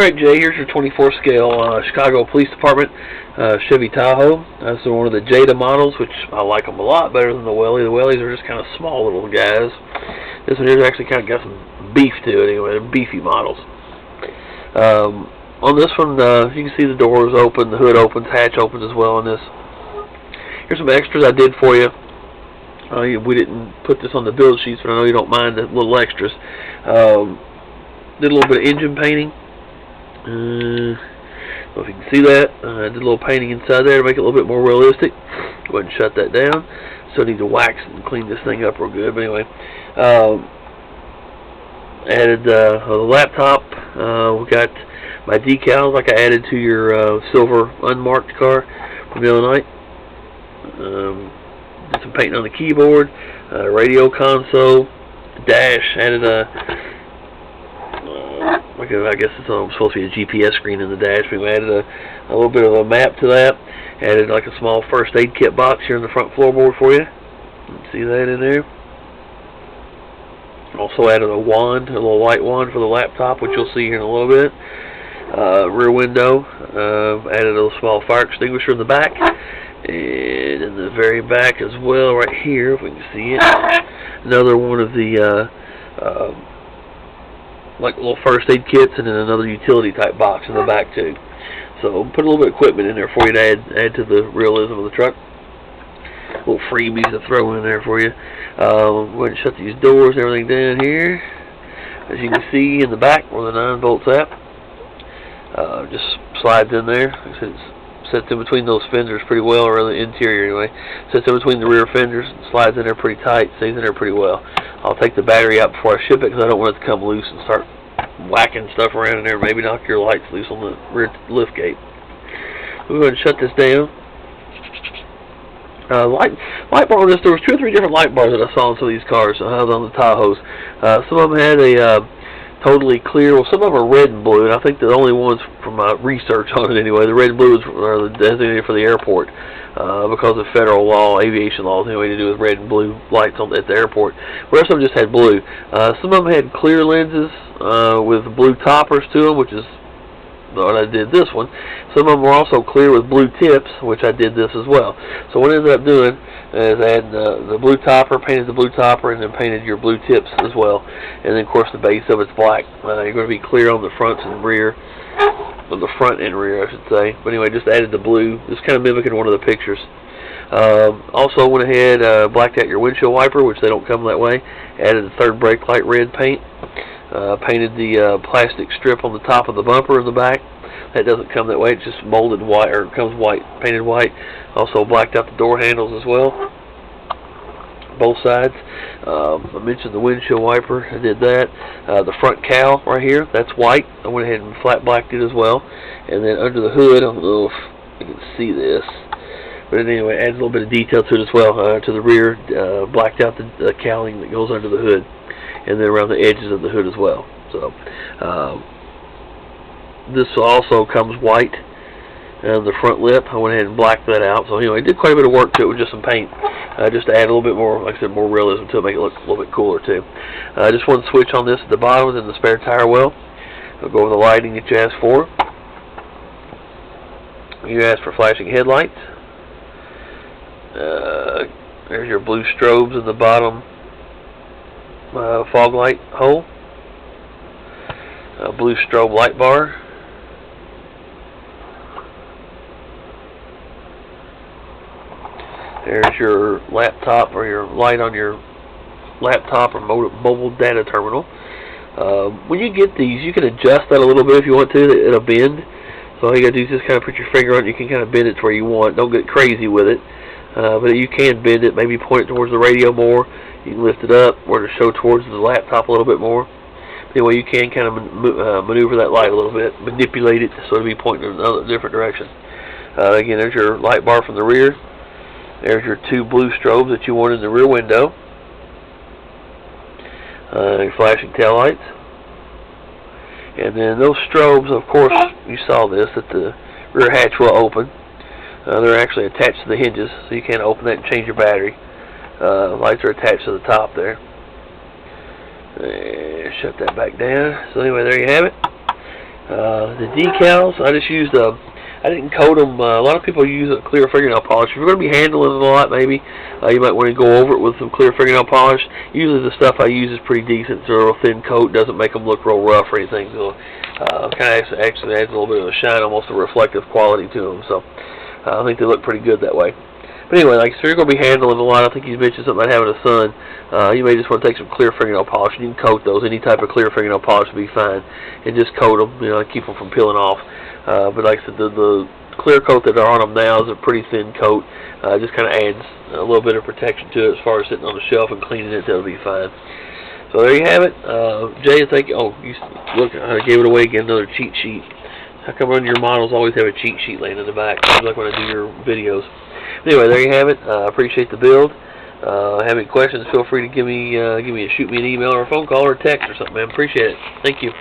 Alright, Jay, here's your 24 scale Chicago Police Department Chevy Tahoe. This is one of the JADA models, which I like them a lot better than the Welly. The Wellies are just kind of small little guys. This one here's actually kind of got some beef to it anyway. They're beefy models. On this one, you can see the doors open, the hood opens, hatch opens as well on this. Here's some extras I did for you. We didn't put this on the build sheets, but I know you don't mind the little extras. Did a little bit of engine painting. I don't know if you can see that. I did a little painting inside there to make it a little bit more realistic. Go ahead and shut that down. So I need to wax and clean this thing up real good. But anyway, added the laptop. We got my decals like I added to your silver unmarked car from the other night. Did some painting on the keyboard, radio console, dash. Added a I guess it's supposed to be a GPS screen in the dash. We added a little bit of a map to that. Added like a small first aid kit box here in the front floorboard for you. See that in there? Also added a wand, a little light wand for the laptop, which you'll see here in a little bit. Rear window. Added a little small fire extinguisher in the back. And in the very back as well, right here, if we can see it. Another one of the like little first aid kits, and then another utility type box in the back too. So put a little bit of equipment in there for you to add to the realism of the truck. Little freebies to throw in there for you. Go ahead and shut these doors and everything down here. As you can see in the back where the 9 bolts at, just slides in there. Like I said, it sits in between those fenders pretty well, or the interior anyway. Sits in between the rear fenders, slides in there pretty tight, stays in there pretty well. I'll take the battery out before I ship it because I don't want it to come loose and start whacking stuff around in there. Maybe knock your lights loose on the rear lift gate. We'll go ahead and shut this down. Light bar on this. There was 2 or 3 different light bars that I saw on some of these cars on the Tahoes. Some of them had a totally clear. Well, some of them are red and blue, and I think the only ones from my research on it anyway, the red and blue are designated for the airport because of federal law, aviation laws anyway, to do with red and blue lights at the airport. The rest of them just had blue. Some of them had clear lenses with blue toppers to them, which is what I did this one. Some of them were also clear with blue tips, which I did this as well. So what I ended up doing is adding the blue topper, painted the blue topper, and then painted your blue tips as well. And then of course the base of it's black. You're going to be clear on the front and rear, on the front and rear I should say. But anyway, just added the blue, just kind of mimicking one of the pictures. Also went ahead, blacked out your windshield wiper, which they don't come that way. Added the third brake light red paint. Painted the plastic strip on the top of the bumper in the back. That doesn't come that way. It's just molded white, or it comes white, painted white. Also blacked out the door handles as well, both sides. I mentioned the windshield wiper. I did that. The front cowl right here, that's white. I went ahead and flat blacked it as well. And then under the hood, I don't know if you can see this, but anyway, adds a little bit of detail to it as well. To the rear, blacked out the cowling that goes under the hood, and then around the edges of the hood as well. So this also comes white on the front lip. I went ahead and blacked that out. So anyway, I did quite a bit of work to it with just some paint, just to add a little bit more, like I said, more realism to it, make it look a little bit cooler too. Just one switch on this at the bottom, and the spare tire well. I'll go over the lighting that you asked for. You asked for flashing headlights. There's your blue strobes in the bottom fog light hole. Blue strobe light bar. There's your laptop, or your light on your laptop or mobile data terminal. When you get these, you can adjust that a little bit if you want to. It'll bend. So all you gotta do is just kind of put your finger on it. You can kind of bend it to where you want. Don't get crazy with it. But you can bend it, maybe point it towards the radio more. You can lift it up or to show towards the laptop a little bit more. Anyway, you can kind of maneuver that light a little bit, manipulate it so it'll be pointing in another different direction. Again, there's your light bar from the rear. There's your 2 blue strobes that you want in the rear window. Your flashing tail lights. And then those strobes, of course, you saw this, that the rear hatch will open. They're actually attached to the hinges, so you can't open that and change your battery. Lights are attached to the top there. And shut that back down. So anyway, there you have it. The decals, I just used I didn't coat them. A lot of people use a clear fingernail polish. If you're going to be handling it a lot, maybe you might want to go over it with some clear fingernail polish. Usually the stuff I use is pretty decent. It's a real thin coat, doesn't make them look real rough or anything. So kind of actually adds a little bit of a shine, almost a reflective quality to them. So I think they look pretty good that way. But anyway, like, so you're going to be handling a lot. I think you mentioned something about having a son. You may just want to take some clear fingernail polish. You can coat those. Any type of clear fingernail polish would be fine. And just coat them, keep them from peeling off. But like I said, the clear coat that are on them now is a pretty thin coat. Just kind of adds a little bit of protection to it as far as sitting on the shelf and cleaning it. That'll be fine. So there you have it. Jay, thank you. Oh, look, I gave it away again, another cheat sheet. How come one of your models always have a cheat sheet laying in the back? Seems like when I do your videos. Anyway, there you have it. I appreciate the build. Have any questions, feel free to shoot me an email or a phone call or a text or something, man. Appreciate it. Thank you.